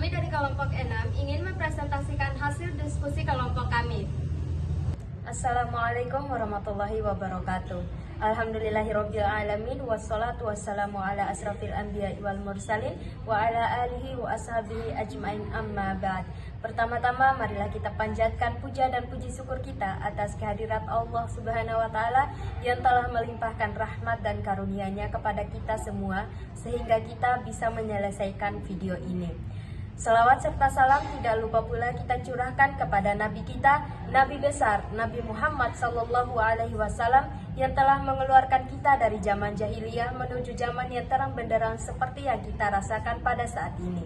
Kami dari kelompok 6 ingin mempresentasikan hasil diskusi kelompok kami. Assalamualaikum warahmatullahi wabarakatuh. Alhamdulillahirabbil alamin wassalatu wassalamu ala asrafil anbiya'i wal mursalin wa ala alihi wa ashabihi ajmain amma ba'd. Pertama-tama marilah kita panjatkan puja dan puji syukur kita atas kehadirat Allah Subhanahu wa taala yang telah melimpahkan rahmat dan karunia-Nya kepada kita semua sehingga kita bisa menyelesaikan video ini. Selawat serta salam tidak lupa pula kita curahkan kepada Nabi kita, Nabi besar, Nabi Muhammad Sallallahu Alaihi Wasallam yang telah mengeluarkan kita dari zaman jahiliyah menuju zaman yang terang benderang seperti yang kita rasakan pada saat ini.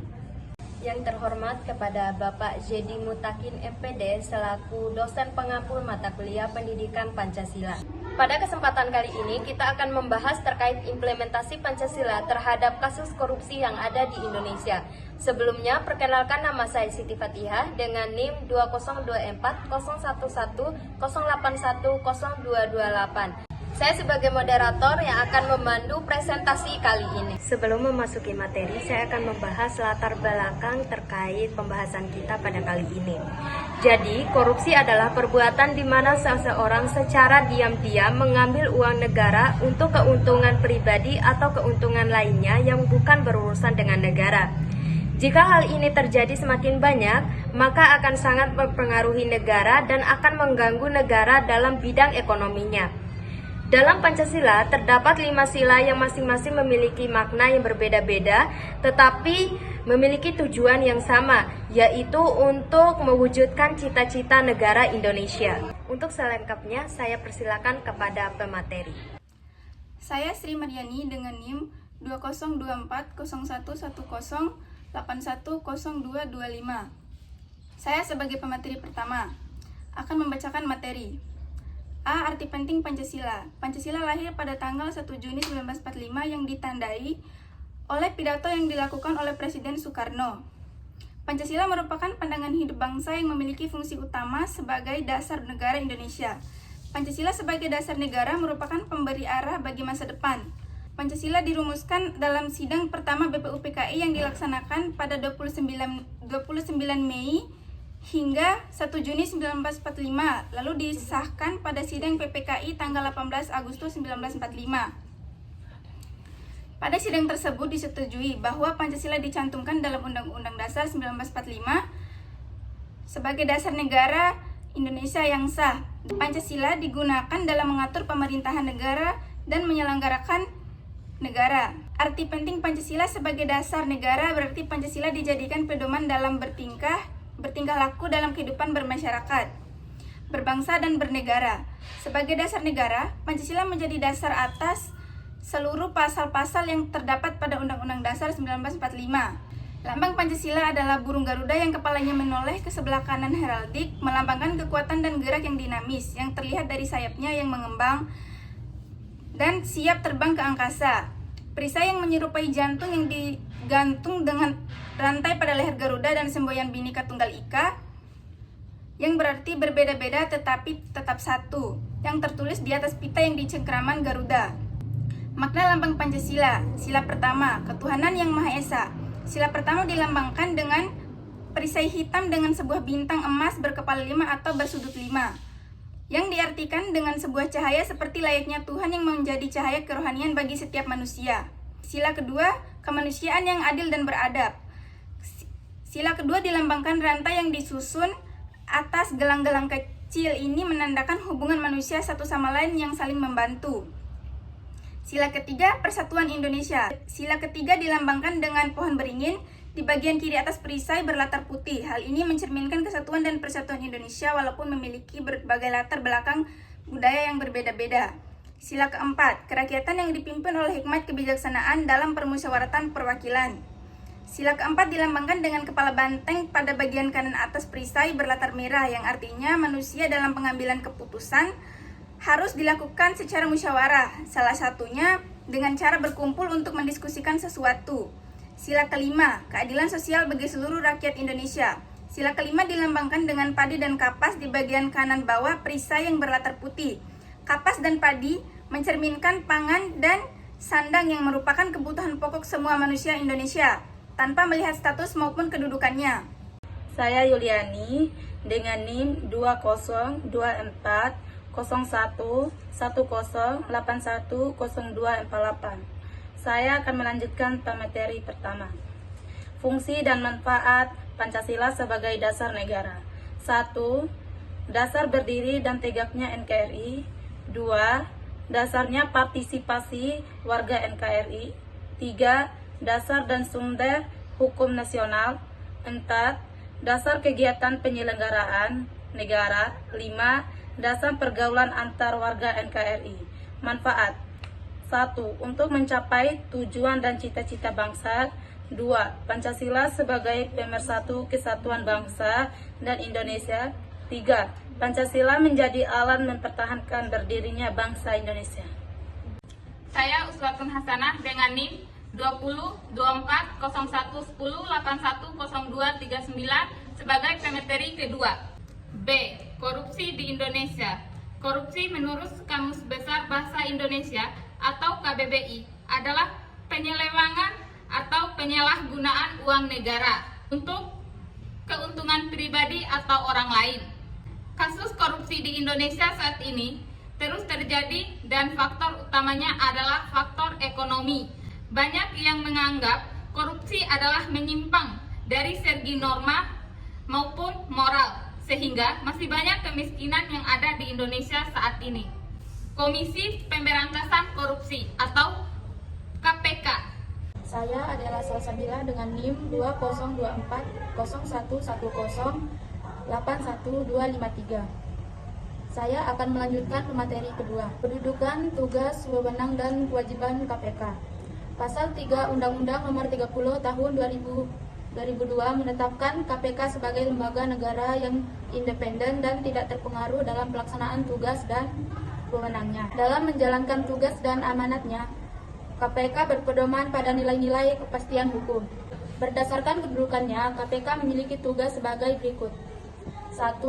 Yang terhormat kepada Bapak Zedi Mutakin MPD selaku dosen pengampu mata kuliah Pendidikan Pancasila. Pada kesempatan kali ini kita akan membahas terkait implementasi Pancasila terhadap kasus korupsi yang ada di Indonesia. Sebelumnya, perkenalkan nama saya Siti Fatihah dengan NIM 2024081081028. Saya sebagai moderator yang akan memandu presentasi kali ini. Sebelum memasuki materi, saya akan membahas latar belakang terkait pembahasan kita pada kali ini. Jadi, korupsi adalah perbuatan di mana seseorang secara diam-diam mengambil uang negara untuk keuntungan pribadi atau keuntungan lainnya yang bukan berurusan dengan negara. Jika hal ini terjadi semakin banyak, maka akan sangat mempengaruhi negara dan akan mengganggu negara dalam bidang ekonominya. Dalam Pancasila terdapat 5 sila yang masing-masing memiliki makna yang berbeda-beda, tetapi memiliki tujuan yang sama, yaitu untuk mewujudkan cita-cita negara Indonesia. Untuk selengkapnya, saya persilakan kepada pemateri. Saya Sri Mariani dengan NIM 2024010810225. Saya sebagai pemateri pertama akan membacakan materi. A. Arti penting Pancasila. Pancasila lahir pada tanggal 1 Juni 1945 yang ditandai oleh pidato yang dilakukan oleh Presiden Soekarno. Pancasila merupakan pandangan hidup bangsa yang memiliki fungsi utama sebagai dasar negara Indonesia. Pancasila sebagai dasar negara merupakan pemberi arah bagi masa depan. Pancasila dirumuskan dalam sidang pertama BPUPKI yang dilaksanakan pada 29 Mei hingga 1 Juni 1945, lalu disahkan pada sidang PPKI tanggal 18 Agustus 1945. Pada sidang tersebut disetujui bahwa Pancasila dicantumkan dalam Undang-Undang Dasar 1945 sebagai dasar negara Indonesia yang sah. Pancasila digunakan dalam mengatur pemerintahan negara dan menyelenggarakan negara. Arti penting Pancasila sebagai dasar negara berarti Pancasila dijadikan pedoman dalam bertingkah laku dalam kehidupan bermasyarakat, berbangsa dan bernegara. Sebagai dasar negara, Pancasila menjadi dasar atas seluruh pasal-pasal yang terdapat pada Undang-Undang Dasar 1945. Lambang Pancasila adalah burung Garuda yang kepalanya menoleh ke sebelah kanan heraldik, melambangkan kekuatan dan gerak yang dinamis, yang terlihat dari sayapnya yang mengembang dan siap terbang ke angkasa. Perisai yang menyerupai jantung yang digantung dengan rantai pada leher Garuda dan semboyan Bhinneka Tunggal Ika yang berarti berbeda-beda tetapi tetap satu, yang tertulis di atas pita yang dicengkraman Garuda. Makna lambang Pancasila. Sila pertama, ketuhanan yang Maha Esa. Sila pertama dilambangkan dengan perisai hitam dengan sebuah bintang emas berkepala 5 atau bersudut 5, yang diartikan dengan sebuah cahaya seperti layaknya Tuhan yang menjadi cahaya kerohanian bagi setiap manusia. Sila kedua, kemanusiaan yang adil dan beradab. Sila kedua dilambangkan rantai yang disusun atas gelang-gelang kecil ini menandakan hubungan manusia satu sama lain yang saling membantu. Sila ketiga, persatuan Indonesia. Sila ketiga dilambangkan dengan pohon beringin di bagian kiri atas perisai berlatar putih. Hal ini mencerminkan kesatuan dan persatuan Indonesia walaupun memiliki berbagai latar belakang budaya yang berbeda-beda. Sila keempat, kerakyatan yang dipimpin oleh hikmat kebijaksanaan dalam permusyawaratan perwakilan. Sila keempat dilambangkan dengan kepala banteng pada bagian kanan atas perisai berlatar merah yang artinya manusia dalam pengambilan keputusan harus dilakukan secara musyawarah, salah satunya dengan cara berkumpul untuk mendiskusikan sesuatu. Sila kelima, keadilan sosial bagi seluruh rakyat Indonesia. Sila kelima dilambangkan dengan padi dan kapas di bagian kanan bawah perisai yang berlatar putih. Kapas dan padi mencerminkan pangan dan sandang yang merupakan kebutuhan pokok semua manusia Indonesia. tanpa melihat status maupun kedudukannya. Saya Yuliani dengan NIM 20240110810248. Saya akan melanjutkan pemateri pertama. Fungsi dan manfaat Pancasila sebagai dasar negara. 1. Dasar berdiri dan tegaknya NKRI. 2. Dasarnya partisipasi warga NKRI. 3. Dasar dan sumber hukum nasional. 4. Dasar kegiatan penyelenggaraan negara. 5. Dasar pergaulan antar warga NKRI. Manfaat. 1. Untuk mencapai tujuan dan cita-cita bangsa. 2. Pancasila sebagai pemersatu kesatuan bangsa dan Indonesia. 3. Pancasila menjadi alat mempertahankan berdirinya bangsa Indonesia. Saya Uswatun Hasanah dengan NIM 20240110810239 sebagai pemateri kedua. B. Korupsi di Indonesia. Korupsi menurut Kamus Besar Bahasa Indonesia atau KBBI adalah penyelewengan atau penyalahgunaan uang negara untuk keuntungan pribadi atau orang lain. Kasus korupsi di Indonesia saat ini terus terjadi dan faktor utamanya adalah faktor ekonomi. Banyak yang menganggap korupsi adalah menyimpang dari segi norma maupun moral, sehingga masih banyak kemiskinan yang ada di Indonesia saat ini. Komisi Pemberantasan Korupsi atau KPK. Saya adalah Salsabila dengan NIM 20240110810253. Saya akan melanjutkan materi kedua, kedudukan, tugas, wewenang, dan kewajiban KPK. Pasal 3 Undang-Undang Nomor 30 Tahun 2002 menetapkan KPK sebagai lembaga negara yang independen dan tidak terpengaruh dalam pelaksanaan tugas dan wewenangnya. Dalam menjalankan tugas dan amanatnya, KPK berpedoman pada nilai-nilai kepastian hukum. Berdasarkan kedudukannya, KPK memiliki tugas sebagai berikut. 1.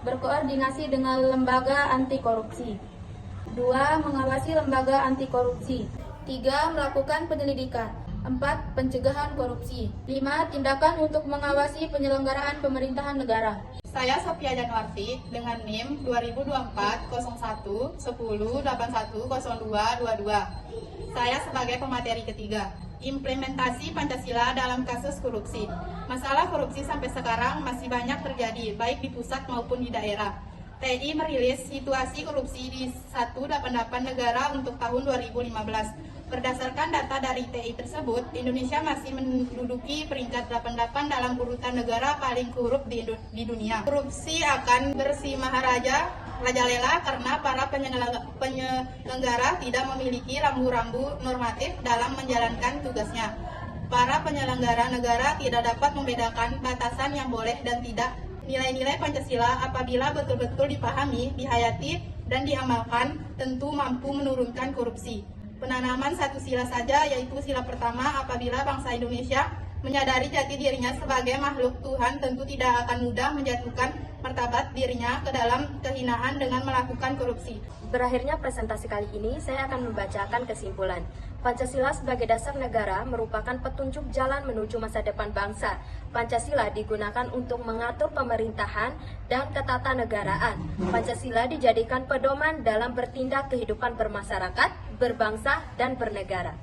Berkoordinasi dengan lembaga anti korupsi. 2. Mengawasi lembaga anti korupsi. 3. Melakukan penyelidikan. 4. Pencegahan korupsi. 5. Tindakan untuk mengawasi penyelenggaraan pemerintahan negara. Saya Sophia Januarti dengan NIM 20240110810222. Saya sebagai pemateri ketiga, implementasi Pancasila dalam kasus korupsi. Masalah korupsi sampai sekarang masih banyak terjadi, baik di pusat maupun di daerah. TI merilis situasi korupsi di 188 negara untuk tahun 2015. Berdasarkan data dari TI tersebut, Indonesia masih menduduki peringkat 88 dalam urutan negara paling korup di dunia. Korupsi akan bersih-maharaja, rajalela karena para penyelenggara tidak memiliki rambu-rambu normatif dalam menjalankan tugasnya. Para penyelenggara negara tidak dapat membedakan batasan yang boleh dan tidak. Nilai-nilai Pancasila apabila betul-betul dipahami, dihayati, dan diamalkan, tentu mampu menurunkan korupsi. Penanaman satu sila saja, yaitu sila pertama, apabila bangsa Indonesia menyadari jati dirinya sebagai makhluk Tuhan, tentu tidak akan mudah menjatuhkan martabat dirinya ke dalam kehinaan dengan melakukan korupsi. Berakhirnya presentasi kali ini, saya akan membacakan kesimpulan. Pancasila sebagai dasar negara merupakan petunjuk jalan menuju masa depan bangsa. Pancasila digunakan untuk mengatur pemerintahan dan ketatanegaraan. Pancasila dijadikan pedoman dalam bertindak kehidupan bermasyarakat, berbangsa, dan bernegara.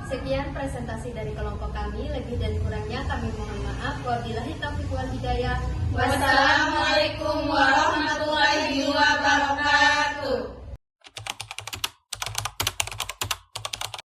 Sekian presentasi dari kelompok kami. Lebih dan kurangnya kami mohon maaf. Wabillahi taufiq wal hidayah. Wassalamualaikum warahmatullahi wabarakatuh.